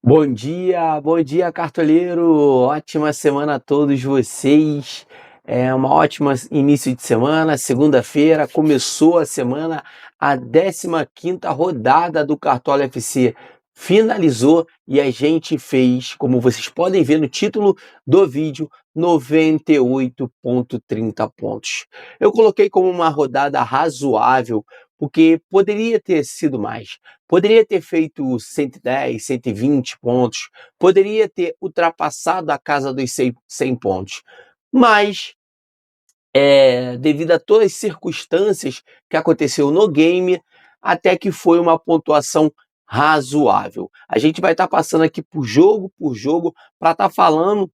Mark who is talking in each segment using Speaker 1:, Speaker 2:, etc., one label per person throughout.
Speaker 1: Bom dia, cartoleiro! Ótima semana a todos vocês. É uma ótima início de semana, segunda-feira, começou a semana, a 15ª rodada do Cartola FC finalizou e a gente fez, como vocês podem ver no título do vídeo, 98,30 pontos. Eu coloquei como uma rodada razoável, porque poderia ter sido mais. Poderia ter feito 110, 120 pontos, poderia ter ultrapassado a casa dos 100 pontos, mas devido a todas as circunstâncias que aconteceu no game, até que foi uma pontuação razoável. A gente vai estar passando aqui por jogo, para estar falando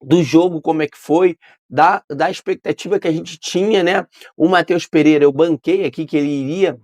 Speaker 1: do jogo, como é que foi, da expectativa que a gente tinha, né? O Matheus Pereira, eu banquei aqui que ele iria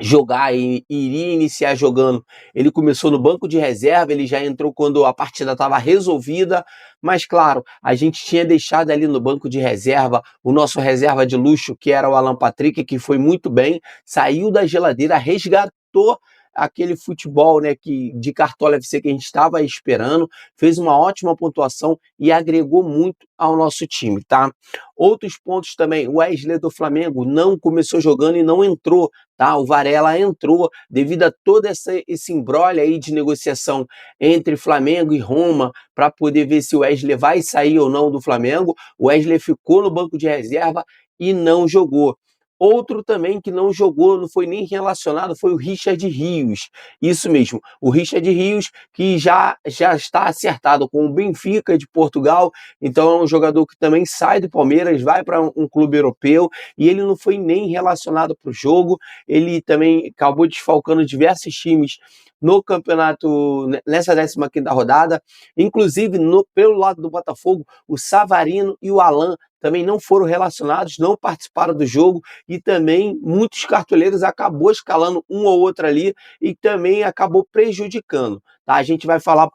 Speaker 1: jogar e iria iniciar jogando. Ele começou no banco de reserva, ele já entrou quando a partida estava resolvida, mas claro, a gente tinha deixado ali no banco de reserva o nosso reserva de luxo, que era o Alan Patrick, que foi muito bem, saiu da geladeira, resgatou aquele futebol, né, de Cartola FC que a gente estava esperando, fez uma ótima pontuação e agregou muito ao nosso time, tá? Outros pontos também, o Wesley do Flamengo não começou jogando e não entrou, tá? O Varela entrou devido a todo esse imbróglio aí de negociação entre Flamengo e Roma para poder ver se o Wesley vai sair ou não do Flamengo. O Wesley ficou no banco de reserva e não jogou. Outro também que não jogou, não foi nem relacionado, foi o Richard Rios. Isso mesmo, o Richard Rios, que já está acertado com o Benfica de Portugal, então é um jogador que também sai do Palmeiras, vai para um clube europeu, e ele não foi nem relacionado para o jogo. Ele também acabou desfalcando diversos times no campeonato, nessa 15ª rodada, inclusive pelo lado do Botafogo, o Savarino e o Alan também não foram relacionados, não participaram do jogo, e também muitos cartoleiros acabou escalando um ou outro ali e também acabou prejudicando. Tá? A gente vai falar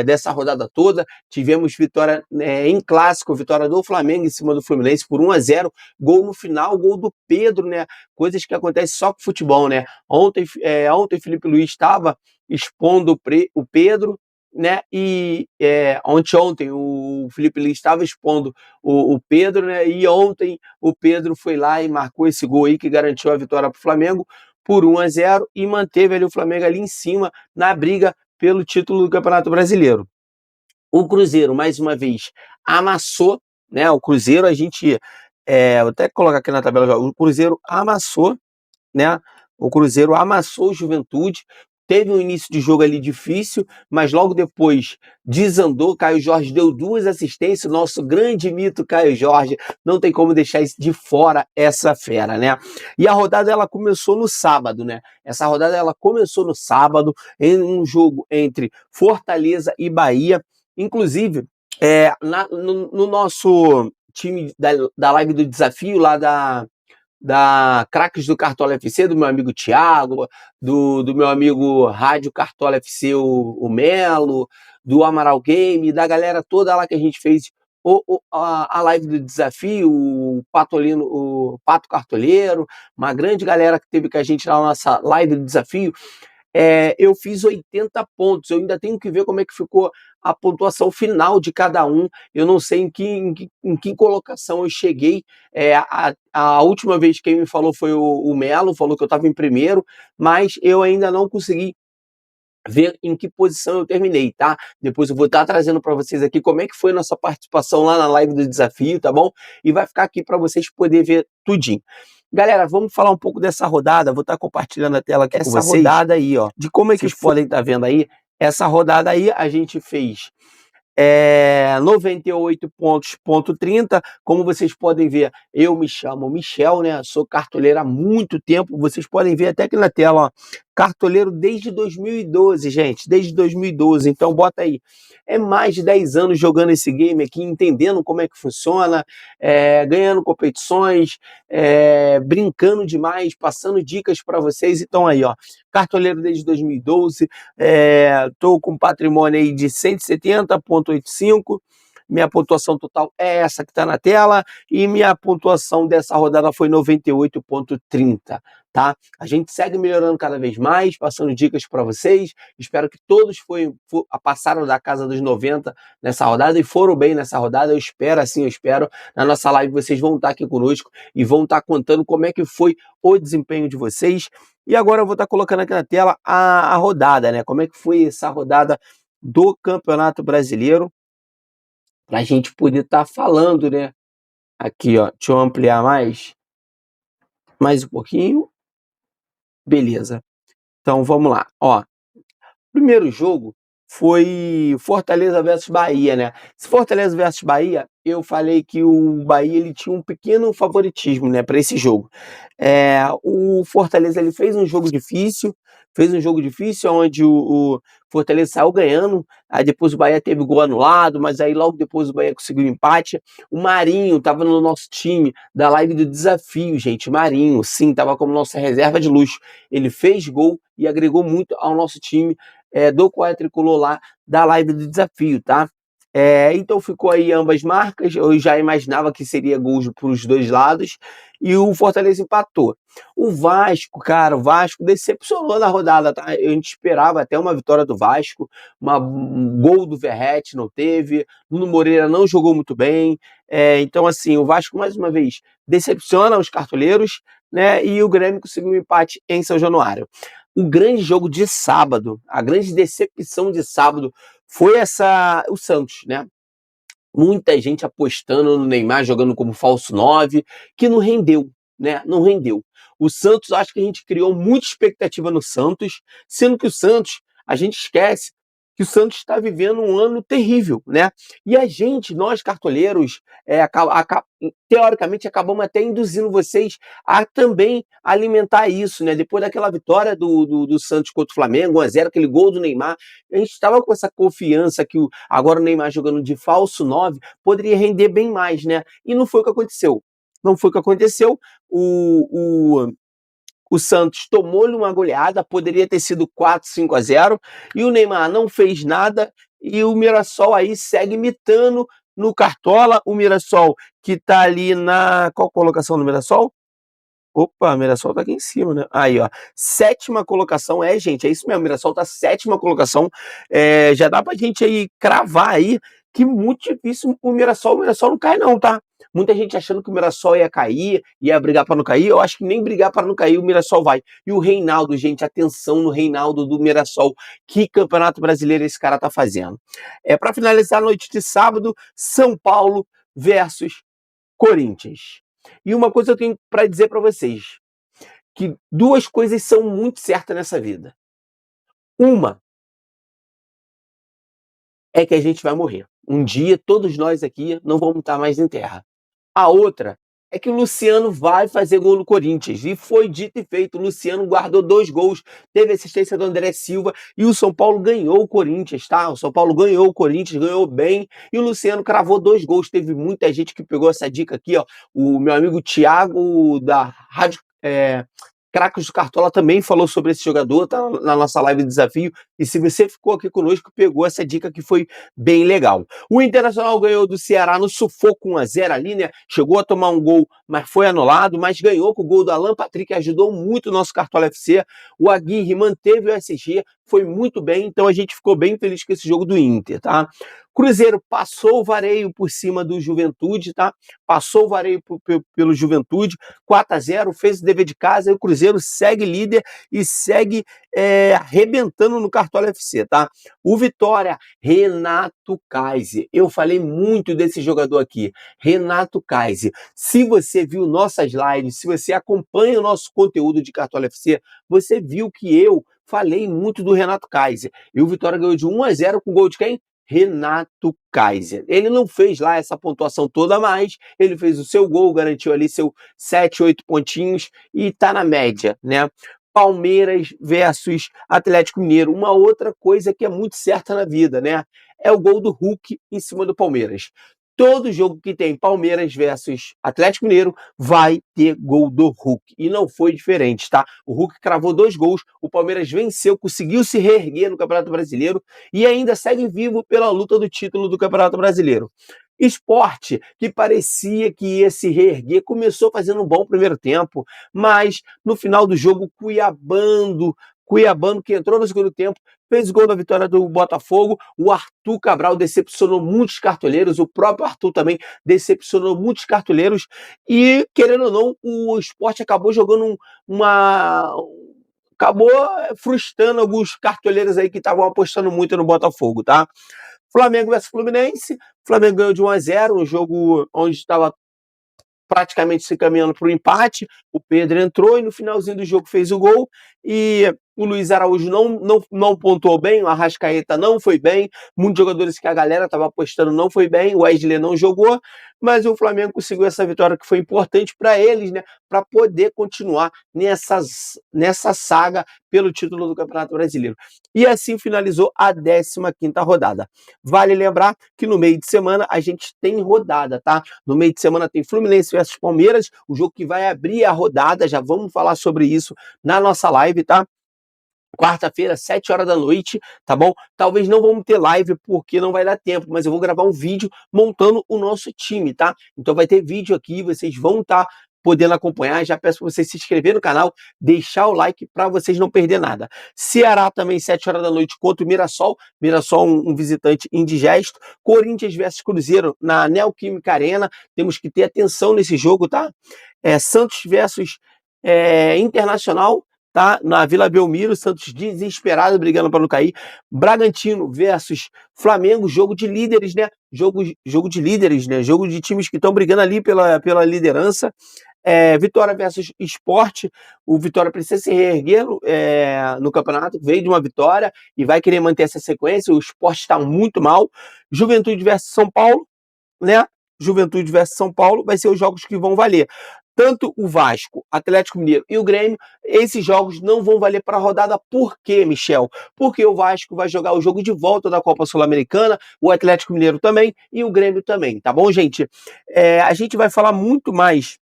Speaker 1: dessa rodada toda. Tivemos vitória em clássico, vitória do Flamengo em cima do Fluminense por 1-0, gol no final, gol do Pedro, né? Coisas que acontecem só com futebol, né? Ontem o Felipe Luiz estava expondo o Pedro, né? E ontem o Felipe Luiz estava expondo o Pedro, né? E ontem o Pedro foi lá e marcou esse gol aí que garantiu a vitória para o Flamengo por 1-0 e manteve ali o Flamengo ali em cima na briga pelo título do Campeonato Brasileiro. O Cruzeiro, mais uma vez, amassou, né? O Cruzeiro, a gente. Vou até colocar aqui na tabela, o Cruzeiro amassou, né? O Cruzeiro amassou o Juventude. Teve um início de jogo ali difícil, mas logo depois desandou. Caio Jorge deu 2 assistências. Nosso grande mito Caio Jorge, não tem como deixar de fora essa fera, né? E a rodada ela começou no sábado, né? Essa rodada ela começou no sábado em um jogo entre Fortaleza e Bahia. Inclusive, no nosso time da live do desafio lá da Craques do Cartola FC, do meu amigo Thiago, do meu amigo Rádio Cartola FC, o Melo, do Amaral Game, da galera toda lá que a gente fez a live do desafio, o Patolino, o Pato Cartoleiro, uma grande galera que teve com a gente lá na nossa live do desafio. Eu fiz 80 pontos, eu ainda tenho que ver como é que ficou a pontuação final de cada um. Eu não sei em que colocação eu cheguei. A última vez que quem me falou foi o Melo, falou que eu estava em primeiro, mas eu ainda não consegui ver em que posição eu terminei, tá? Depois eu vou estar trazendo para vocês aqui como é que foi a nossa participação lá na live do desafio, tá bom? E vai ficar aqui para vocês poderem ver tudinho. Galera, vamos falar um pouco dessa rodada. Vou estar compartilhando a tela aqui com vocês. Essa rodada aí, ó, de como é que vocês podem estar vendo aí. Essa rodada aí a gente fez 98 pontos, 30. Como vocês podem ver, eu me chamo Michel, né? Sou cartoleiro há muito tempo. Vocês podem ver até aqui na tela, ó. Cartoleiro desde 2012, gente. Desde 2012. Então, bota aí. É mais de 10 anos jogando esse game aqui, entendendo como é que funciona, ganhando competições, brincando demais, passando dicas para vocês. Então, aí, ó. Cartoleiro desde 2012. Estou com patrimônio aí de 170,85. Minha pontuação total é essa que está na tela e minha pontuação dessa rodada foi 98,30. tá? A gente segue melhorando cada vez mais, passando dicas para vocês. Espero que todos passaram da casa dos 90 nessa rodada e foram bem nessa rodada. Eu espero, assim, eu espero. Na nossa live vocês vão estar aqui conosco e vão estar contando como é que foi o desempenho de vocês. E agora eu vou estar colocando aqui na tela a rodada, né? Como é que foi essa rodada do Campeonato Brasileiro, para a gente poder estar falando, né? Aqui, ó, deixa eu ampliar mais um pouquinho. Beleza. Então vamos lá. Ó, primeiro jogo foi Fortaleza versus Bahia, né? Se Fortaleza versus Bahia, eu falei que o Bahia ele tinha um pequeno favoritismo, né, para esse jogo. O Fortaleza ele fez um jogo difícil, onde o Fortaleza saiu ganhando, aí depois o Bahia teve gol anulado, mas aí logo depois o Bahia conseguiu empate. O Marinho estava no nosso time da live do desafio, gente. Marinho, sim, estava como nossa reserva de luxo. Ele fez gol e agregou muito ao nosso time do quadricolor lá da live do desafio, tá? Então ficou aí ambas marcas. Eu já imaginava que seria gols para os dois lados e o Fortaleza empatou. O Vasco, cara, o Vasco decepcionou na rodada, tá? A gente esperava até uma vitória do Vasco, um gol do Verratti não teve, Nuno Moreira não jogou muito bem. Então, assim, o Vasco mais uma vez decepciona os cartoleiros, né? E o Grêmio conseguiu um empate em São Januário. O grande jogo de sábado, a grande decepção de sábado foi o Santos, né? Muita gente apostando no Neymar jogando como falso 9, que não rendeu, né? Não rendeu. O Santos, acho que a gente criou muita expectativa no Santos, sendo que o Santos, a gente esquece que o Santos está vivendo um ano terrível, né? E a gente, nós cartoleiros, teoricamente acabamos até induzindo vocês a também alimentar isso, né? Depois daquela vitória do Santos contra o Flamengo, 1-0, aquele gol do Neymar, a gente estava com essa confiança que agora o Neymar jogando de falso 9 poderia render bem mais, né? E não foi o que aconteceu. Não foi o que aconteceu. O Santos tomou-lhe uma goleada, poderia ter sido 4-5-0, e o Neymar não fez nada, e o Mirassol aí segue imitando no Cartola. O Mirassol que está ali na... Qual colocação do Mirassol? Opa, o Mirassol tá aqui em cima, né? Aí, ó. Sétima colocação, gente, é isso mesmo. O Mirassol tá sétima colocação. Já dá pra gente aí cravar aí que muito difícil o Mirassol não cai, não, tá? Muita gente achando que o Mirassol ia cair, ia brigar para não cair. Eu acho que nem brigar para não cair o Mirassol vai. E o Reinaldo, gente, atenção no Reinaldo do Mirassol. Que campeonato brasileiro esse cara tá fazendo? Para finalizar a noite de sábado, São Paulo versus Corinthians. E uma coisa eu tenho para dizer para vocês, que duas coisas são muito certas nessa vida. Uma é que a gente vai morrer. Um dia todos nós aqui não vamos estar mais em terra. A outra é que o Luciano vai fazer gol no Corinthians. E foi dito e feito. O Luciano guardou 2 gols, teve assistência do André Silva e o São Paulo ganhou o Corinthians, tá? O São Paulo ganhou o Corinthians, ganhou bem. E o Luciano cravou 2 gols. Teve muita gente que pegou essa dica aqui, ó. O meu amigo Thiago, da Rádio Craques do Cartola, também falou sobre esse jogador, tá na nossa live de desafio. E se você ficou aqui conosco, pegou essa dica que foi bem legal. O Internacional ganhou do Ceará no sufoco 1-0 ali, né? Chegou a tomar um gol, mas foi anulado, mas ganhou com o gol do Alan Patrick, que ajudou muito o nosso Cartola FC. O Aguirre manteve o SG, foi muito bem, então a gente ficou bem feliz com esse jogo do Inter, tá? Cruzeiro passou o Vareio por cima do Juventude, tá? Passou o Vareio pelo Juventude, 4-0, fez o dever de casa, e o Cruzeiro segue líder e segue arrebentando no Cartola FC, tá? O Vitória, Renato Kaiser. Eu falei muito desse jogador aqui, Renato Kaiser. Se você viu nossas lives, se você acompanha o nosso conteúdo de Cartola FC, você viu que eu falei muito do Renato Kaiser. E o Vitória ganhou de 1-0 com gol de quem? Renato Kaiser. Ele não fez lá essa pontuação toda, mas ele fez o seu gol, garantiu ali seu 7, 8 pontinhos e tá na média, né? Palmeiras versus Atlético Mineiro. Uma outra coisa que é muito certa na vida, né? É o gol do Hulk em cima do Palmeiras. Todo jogo que tem Palmeiras versus Atlético Mineiro vai ter gol do Hulk. E não foi diferente, tá? O Hulk cravou 2 gols, o Palmeiras venceu, conseguiu se reerguer no Campeonato Brasileiro e ainda segue vivo pela luta do título do Campeonato Brasileiro. Sport, que parecia que ia se reerguer, começou fazendo um bom primeiro tempo, mas no final do jogo, Cuiabano que entrou no segundo tempo, fez o gol da vitória do Botafogo. O Arthur Cabral decepcionou muitos cartoleiros, o próprio Arthur também decepcionou muitos cartoleiros, e querendo ou não, o Sport acabou jogando acabou frustrando alguns cartoleiros aí que estavam apostando muito no Botafogo, tá? Flamengo versus Fluminense, Flamengo ganhou de 1-0, um jogo onde estava praticamente se caminhando para o empate. O Pedro entrou e no finalzinho do jogo fez o gol. E o Luiz Araújo não pontuou bem, o Arrascaeta não foi bem, muitos jogadores que a galera estava apostando não foi bem, o Wesley não jogou, mas o Flamengo conseguiu essa vitória que foi importante para eles, né, para poder continuar nessa saga pelo título do Campeonato Brasileiro. E assim finalizou a 15ª rodada. Vale lembrar que no meio de semana a gente tem rodada, tá? No meio de semana tem Fluminense versus Palmeiras, o jogo que vai abrir a rodada, já vamos falar sobre isso na nossa live, tá? Quarta-feira, 7 horas da noite, tá bom? Talvez não vamos ter live porque não vai dar tempo, mas eu vou gravar um vídeo montando o nosso time, tá? Então vai ter vídeo aqui, vocês vão estar podendo acompanhar. Já peço para vocês se inscrever no canal, deixar o like para vocês não perder nada. Ceará também, 7 horas da noite, contra o Mirassol. Mirassol, um visitante indigesto. Corinthians versus Cruzeiro na Neoquímica Arena. Temos que ter atenção nesse jogo, tá? Santos versus Internacional, tá? Na Vila Belmiro, Santos desesperado, brigando para não cair. Bragantino versus Flamengo, jogo de líderes, né? Jogo de líderes, né? Jogo de times que estão brigando ali pela liderança. Vitória versus Sport, o Vitória precisa se reerguer no campeonato, veio de uma vitória e vai querer manter essa sequência. O Sport está muito mal. Juventude versus São Paulo, né? Juventude versus São Paulo vai ser os jogos que vão valer. Tanto o Vasco, Atlético Mineiro e o Grêmio, esses jogos não vão valer para a rodada. Por quê, Michel? Porque o Vasco vai jogar o jogo de volta da Copa Sul-Americana, o Atlético Mineiro também e o Grêmio também, tá bom, gente? A gente vai falar muito mais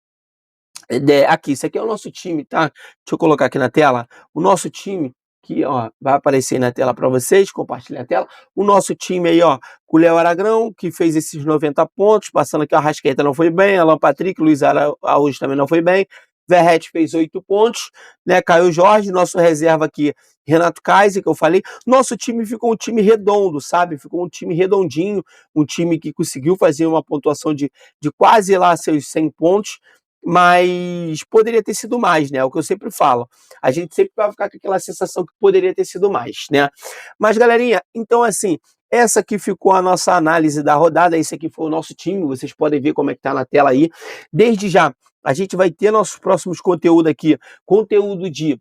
Speaker 1: aqui. Isso aqui é o nosso time, tá? Deixa eu colocar aqui na tela. O nosso time, que ó, vai aparecer na tela para vocês, compartilhar a tela. O nosso time aí, ó, com o Léo Aragão, que fez esses 90 pontos, passando aqui, a Arrascaeta não foi bem, Alan Patrick, Luiz Araújo também não foi bem, Verratti fez 8 pontos, né, Caio Jorge, nosso reserva aqui, Renato Kaiser, que eu falei. Nosso time ficou um time redondo, sabe? Ficou um time redondinho, um time que conseguiu fazer uma pontuação de quase lá seus 100 pontos, mas poderia ter sido mais, né? É o que eu sempre falo. A gente sempre vai ficar com aquela sensação que poderia ter sido mais, né? Mas, galerinha, então assim, essa aqui ficou a nossa análise da rodada, esse aqui foi o nosso time, vocês podem ver como é que tá na tela aí. Desde já, a gente vai ter nossos próximos conteúdos aqui, conteúdo de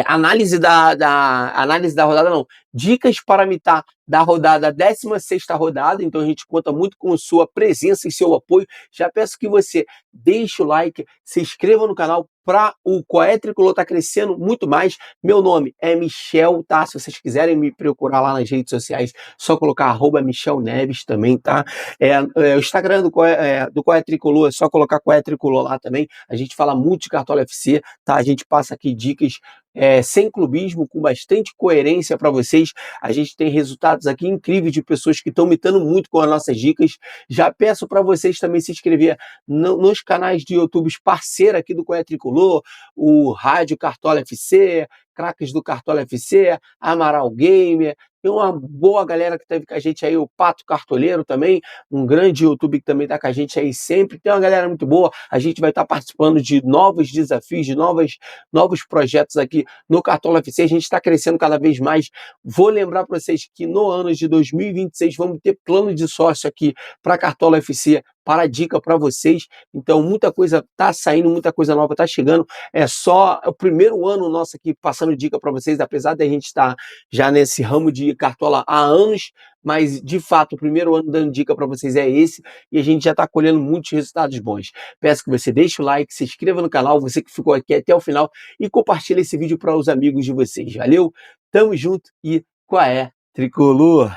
Speaker 1: análise análise da rodada, não. Dicas para mitar da rodada, 16ª rodada. Então a gente conta muito com sua presença e seu apoio. Já peço que você deixe o like, se inscreva no canal para o Qual é Tricolor tá crescendo muito mais. Meu nome é Michel, tá? Se vocês quiserem me procurar lá nas redes sociais, só colocar @Michel Neves também, tá? O Instagram do Qual é Tricolor, é só colocar Qual é Tricolor lá também. A gente fala muito de Cartola FC, tá? A gente passa aqui dicas sem clubismo, com bastante coerência para vocês. A gente tem resultados aqui incríveis de pessoas que estão mitando muito com as nossas dicas. Já peço para vocês também se inscrever nos canais de YouTube parceiro aqui do Qual é Tricolor, o Rádio Cartola FC, Craques do Cartola FC, Amaral Gamer. Tem uma boa galera que esteve com a gente aí, o Pato Cartoleiro também, um grande YouTube que também está com a gente aí sempre. Tem uma galera muito boa. A gente vai estar participando de novos desafios, de novos projetos aqui no Cartola FC. A gente está crescendo cada vez mais. Vou lembrar para vocês que no ano de 2026 vamos ter plano de sócio aqui para Cartola FC, para dica para vocês. Então muita coisa está saindo, muita coisa nova está chegando. É só o primeiro ano nosso aqui passando dica para vocês, apesar de a gente estar já nesse ramo de Cartola há anos, mas de fato o primeiro ano dando dica para vocês é esse, e a gente já está colhendo muitos resultados bons. Peço que você deixe o like, se inscreva no canal, você que ficou aqui até o final, e compartilhe esse vídeo para os amigos de vocês. Valeu, tamo junto e qual é, Tricolor?